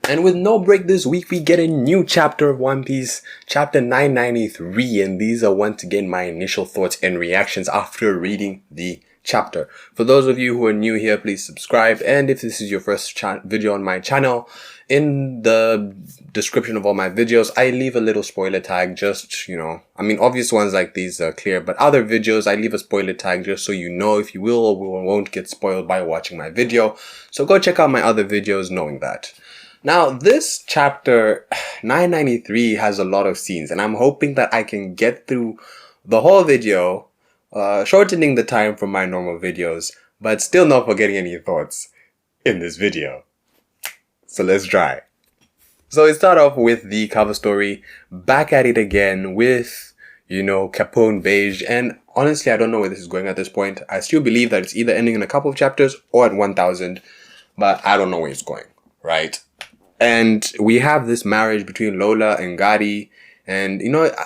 And with no break this week, we get a new chapter of One Piece, chapter 993, and these are once again my initial thoughts and reactions after reading the chapter. For those of you who are new here, please subscribe, and if this is your first video on my channel, in the description of all my videos, I leave a little spoiler tag, just, obvious ones like these are clear, but other videos, I leave a spoiler tag just so you know if you will or won't get spoiled by watching my video. So go check out my other videos knowing that. Now, this chapter 993 has a lot of scenes, and I'm hoping that I can get through the whole video, shortening the time from my normal videos, but still not forgetting any thoughts in this video. So let's try. So we start off with the cover story, back at it again with, Capone Beige, and honestly, I don't know where this is going at this point. I still believe that it's either ending in a couple of chapters or at 1000, but I don't know where it's going, right? And we have this marriage between Lola and Gari. And,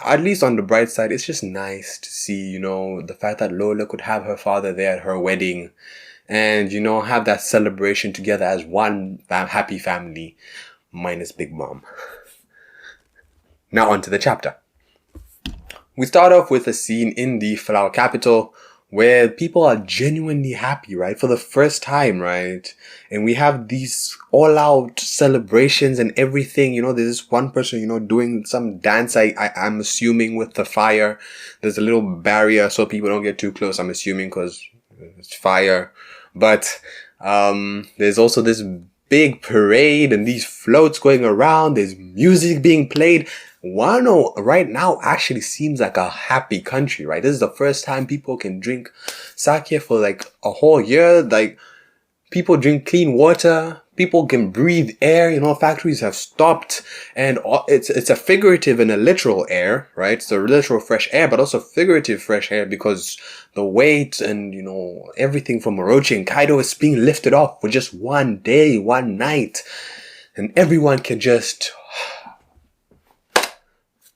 at least on the bright side, it's just nice to see, the fact that Lola could have her father there at her wedding. And, have that celebration together as one happy family. Minus Big Mom. Now on to the chapter. We start off with a scene in the Flower Capital where people are genuinely happy, right? For the first time, right? And we have these all-out celebrations and everything. There's this one person, doing some dance, I'm assuming, with the fire. There's a little barrier so people don't get too close, I'm assuming, because it's fire. But there's also this big parade and these floats going around. There's music being played. Wano right now actually seems like a happy country, right? This is the first time people can drink sake for like a whole year. Like, people drink clean water. People can breathe air. Factories have stopped, and it's a figurative and a literal air, right? It's a literal fresh air, but also figurative fresh air because the weight and, everything from Orochi and Kaido is being lifted off for just one day, one night, and everyone can just...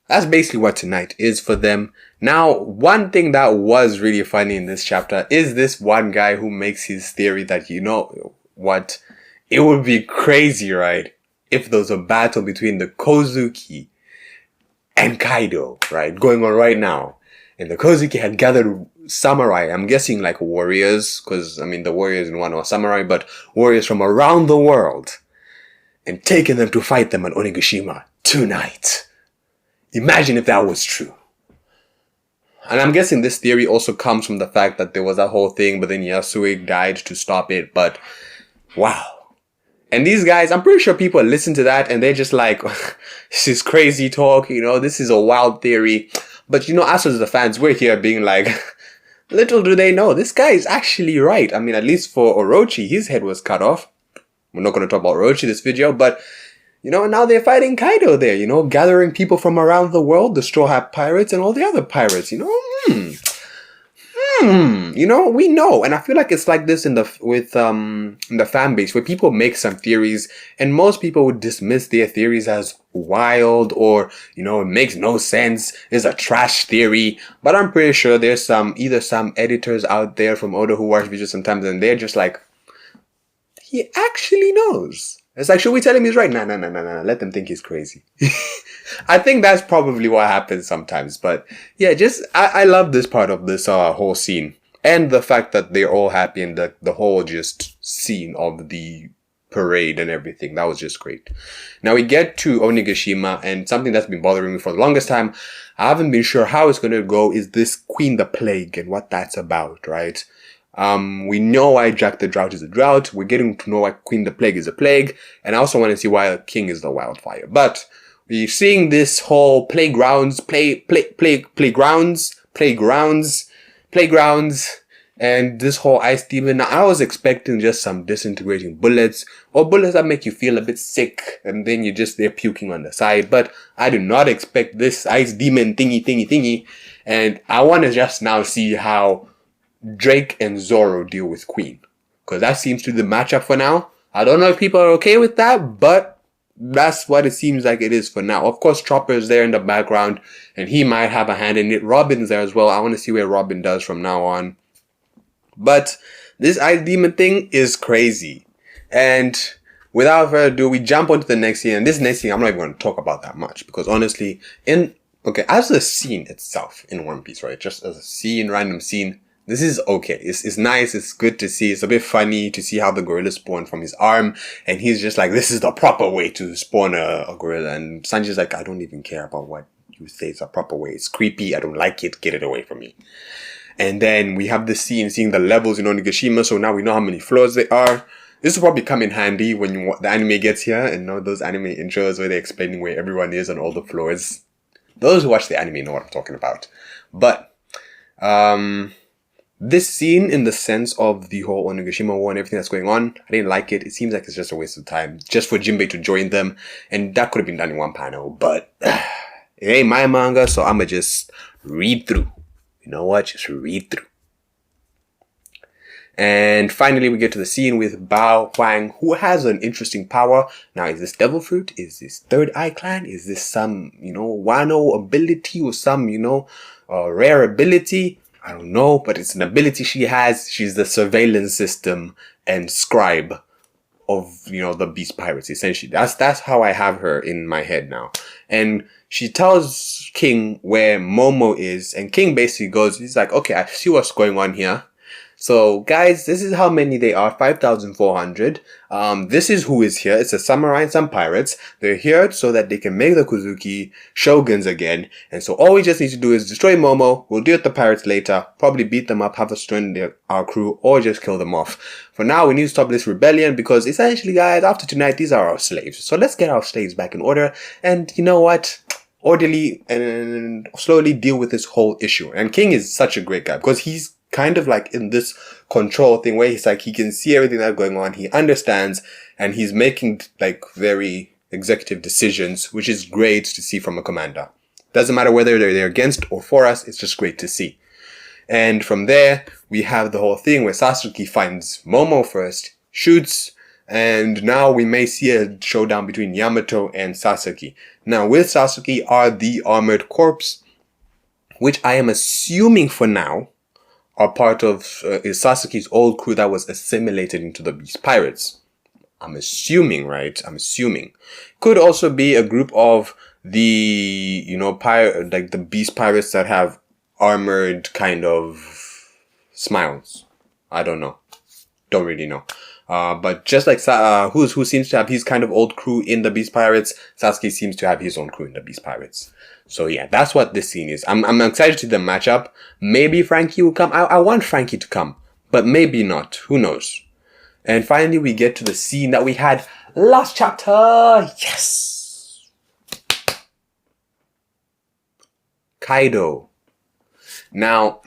That's basically what tonight is for them. Now, one thing that was really funny in this chapter is this one guy who makes his theory that, what? It would be crazy, right? If there was a battle between the Kozuki and Kaido, right? Going on right now. And the Kozuki had gathered samurai. I'm guessing like warriors, because, the warriors in Wano are samurai, but warriors from around the world. And taken them to fight them on Onigashima tonight. Imagine if that was true. And I'm guessing this theory also comes from the fact that there was that whole thing, but then Yasue died to stop it. But, wow. And these guys, I'm pretty sure people listen to that and they're just like, this is crazy talk, this is a wild theory. But, us as the fans, we're here being like, little do they know, this guy is actually right. At least for Orochi, his head was cut off. We're not going to talk about Orochi this video, but... now they're fighting Kaido there, gathering people from around the world, the Straw Hat Pirates and all the other pirates, we know. And I feel like it's like this in the fan base where people make some theories and most people would dismiss their theories as wild or, it makes no sense, it's a trash theory. But I'm pretty sure there's either some editors out there from Oda who watch videos sometimes and they're just like, he actually knows. It's like, should we tell him he's right? Nah. Let them think he's crazy. I think that's probably what happens sometimes. But yeah, I love this part of this whole scene. And the fact that they're all happy and the whole just scene of the parade and everything. That was just great. Now we get to Onigashima, and something that's been bothering me for the longest time, I haven't been sure how it's going to go, is this Queen the Plague and what that's about, right? We know why Jack the Drought is a drought. We're getting to know why Queen the Plague is a plague. And I also want to see why King is the wildfire. But we're seeing this whole playgrounds, and this whole ice demon. Now, I was expecting just some disintegrating bullets or bullets that make you feel a bit sick and then you're just there puking on the side. But I do not expect this ice demon thingy. And I want to just now see how Drake and Zoro deal with Queen, because that seems to be the matchup for now. I don't know if people are okay with that, but that's what it seems like it is for now. Of course, Chopper is there in the background, and he might have a hand in it. Robin's there as well. I want to see where Robin does from now on. But this Ice Demon thing is crazy. And without further ado, we jump onto the next scene. And this next scene, I'm not even going to talk about that much because honestly, as a scene itself in One Piece, right? Just as a scene, random scene, this is okay. It's nice. It's good to see. It's a bit funny to see how the gorilla spawned from his arm. And he's just like, this is the proper way to spawn a gorilla. And Sanji's like, I don't even care about what you say is a proper way. It's creepy. I don't like it. Get it away from me. And then we have this scene seeing the levels in Onigashima. So now we know how many floors there are. This will probably come in handy when the anime gets here. And those anime intros where they're explaining where everyone is on all the floors. Those who watch the anime know what I'm talking about. But, this scene in the sense of the whole Onigashima War and everything that's going on, I didn't like it. It seems like it's just a waste of time. Just for Jinbei to join them. And that could have been done in one panel. But, it ain't my manga, so I'ma just read through. You know what? Just read through. And finally, we get to the scene with Bao Huang, who has an interesting power. Now, is this Devil Fruit? Is this Third Eye Clan? Is this some, Wano ability or some, rare ability? I don't know, but it's an ability she has. She's the surveillance system and scribe of, the Beast Pirates, essentially. That's how I have her in my head now. And she tells King where Momo is, and King basically he's like, okay, I see what's going on here. So, guys, this is how many they are, 5,400. This is who is here. It's a samurai and some pirates. They're here so that they can make the Kozuki shoguns again. And so all we just need to do is destroy Momo. We'll deal with the pirates later. Probably beat them up, have us join our crew, or just kill them off. For now, we need to stop this rebellion because essentially, guys, after tonight, these are our slaves. So let's get our slaves back in order. And you know what? Orderly and slowly deal with this whole issue. And King is such a great guy because he's kind of like in this control thing where he's like, he can see everything that's going on. He understands and he's making like very executive decisions, which is great to see from a commander. Doesn't matter whether they're against or for us. It's just great to see. And from there, we have the whole thing where Sasuke finds Momo first, shoots, and now we may see a showdown between Yamato and Sasuke. Now with Sasuke are the Armored Corps, which I am assuming for now are part of is Sasuke's old crew that was assimilated into the Beast Pirates. I'm assuming, right? Could also be a group of the, like the Beast Pirates that have armored kind of smiles. I don't know. Don't really know. But just like who seems to have his kind of old crew in the Beast Pirates, Sasuke seems to have his own crew in the Beast Pirates. So yeah, that's what this scene is. I'm excited to see the matchup. Maybe Frankie will come. I want Frankie to come, but maybe not. Who knows? And finally, we get to the scene that we had last chapter. Yes! Kaido. Now,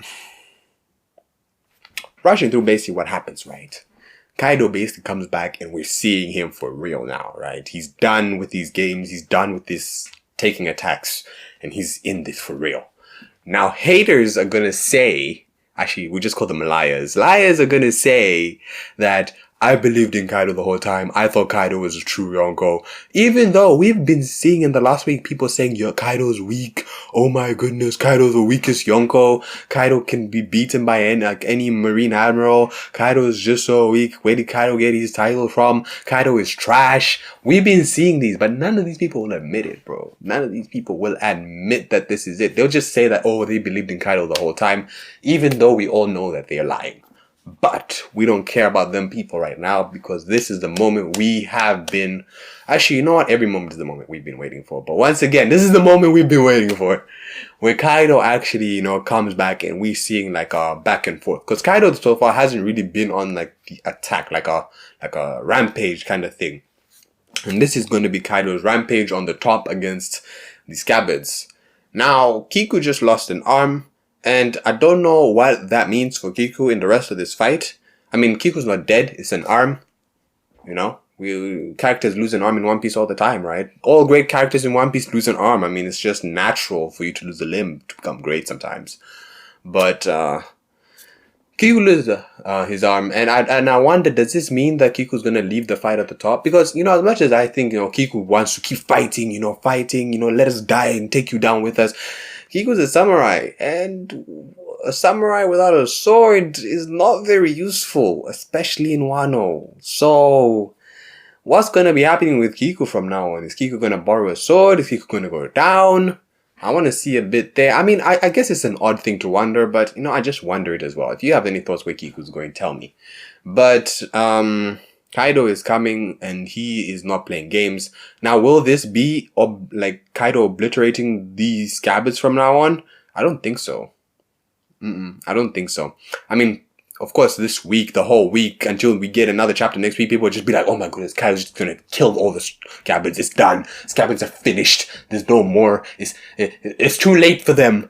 rushing through basically what happens, right? Kaido basically comes back and we're seeing him for real now, right? He's done with these games. He's done with this taking attacks and he's in this for real. Now, haters are going to say, actually, we just call them liars. Liars are going to say that I believed in Kaido the whole time. I thought Kaido was a true Yonko. Even though we've been seeing in the last week people saying, Kaido's weak. Oh my goodness, Kaido's the weakest Yonko. Kaido can be beaten by any Marine Admiral. Kaido is just so weak. Where did Kaido get his title from? Kaido is trash. We've been seeing these, but none of these people will admit it, bro. None of these people will admit that this is it. They'll just say that, they believed in Kaido the whole time, even though we all know that they're lying. But we don't care about them people right now because this is the moment we have been... Actually, you know what? Every moment is the moment we've been waiting for. But once again, this is the moment we've been waiting for. Where Kaido actually, comes back and we seeing like a back and forth. Because Kaido so far hasn't really been on like the attack, like a rampage kind of thing. And this is going to be Kaido's rampage on the top against the Scabbards. Now, Kiku just lost an arm. And I don't know what that means for Kiku in the rest of this fight. I mean, Kiku's not dead. It's an arm. Characters lose an arm in One Piece all the time, right? All great characters in One Piece lose an arm. I mean, it's just natural for you to lose a limb to become great sometimes. But, Kiku loses his arm. And I wonder, does this mean that Kiku's gonna leave the fight at the top? Because, as much as I think, Kiku wants to keep fighting, let us die and take you down with us. Kiku's a samurai, and a samurai without a sword is not very useful, especially in Wano. So, what's gonna be happening with Kiku from now on? Is Kiku gonna borrow a sword? Is Kiku gonna go down? I want to see a bit there. I mean, I guess it's an odd thing to wonder, but, I just wonder it as well. If you have any thoughts where Kiku's going, tell me. But, Kaido is coming and he is not playing games. Now, will this be, Kaido obliterating these scabbards from now on? I don't think so. I don't think so. I mean, of course, this week, the whole week, until we get another chapter next week, people will just be like, oh my goodness, Kaido's just gonna kill all the scabbards. It's done. Scabbards are finished. There's no more. It's too late for them.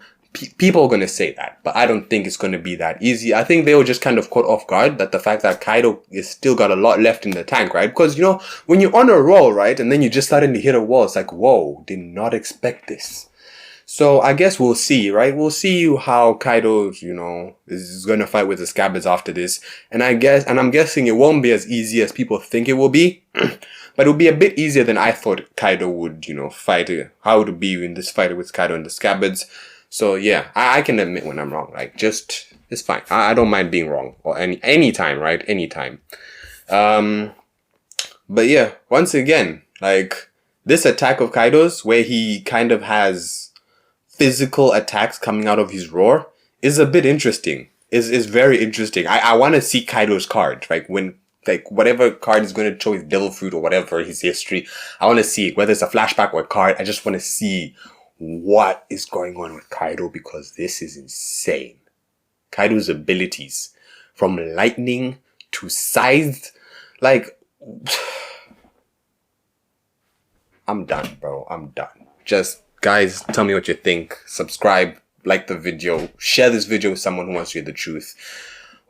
People are gonna say that, but I don't think it's gonna be that easy. I think they were just kind of caught off guard that the fact that Kaido is still got a lot left in the tank, right? Because, when you're on a roll, right, and then you just suddenly hit a wall, it's like, whoa, did not expect this. So I guess we'll see, right? We'll see how Kaido, is going to fight with the scabbards after this. And I'm guessing it won't be as easy as people think it will be. But it'll be a bit easier than I thought Kaido would, fight it. How it would be in this fight with Kaido and the scabbards. So yeah, I can admit when I'm wrong. It's fine. I don't mind being wrong. Or anytime, right? Anytime. But yeah, once again, this attack of Kaido's where he kind of has physical attacks coming out of his roar is a bit interesting. Is very interesting. I want to see Kaido's card, right? When whatever card is going to show his devil fruit or whatever his history, I want to see it. Whether it's a flashback or a card, I just want to see what is going on with Kaido because this is insane. Kaido's abilities, from lightning to scythe, I'm done, bro. I'm done. Just guys, tell me what you think. Subscribe, like the video, share this video with someone who wants to hear the truth.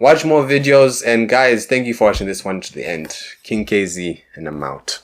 Watch more videos, and guys, thank you for watching this one to the end. King KZ, and I'm out.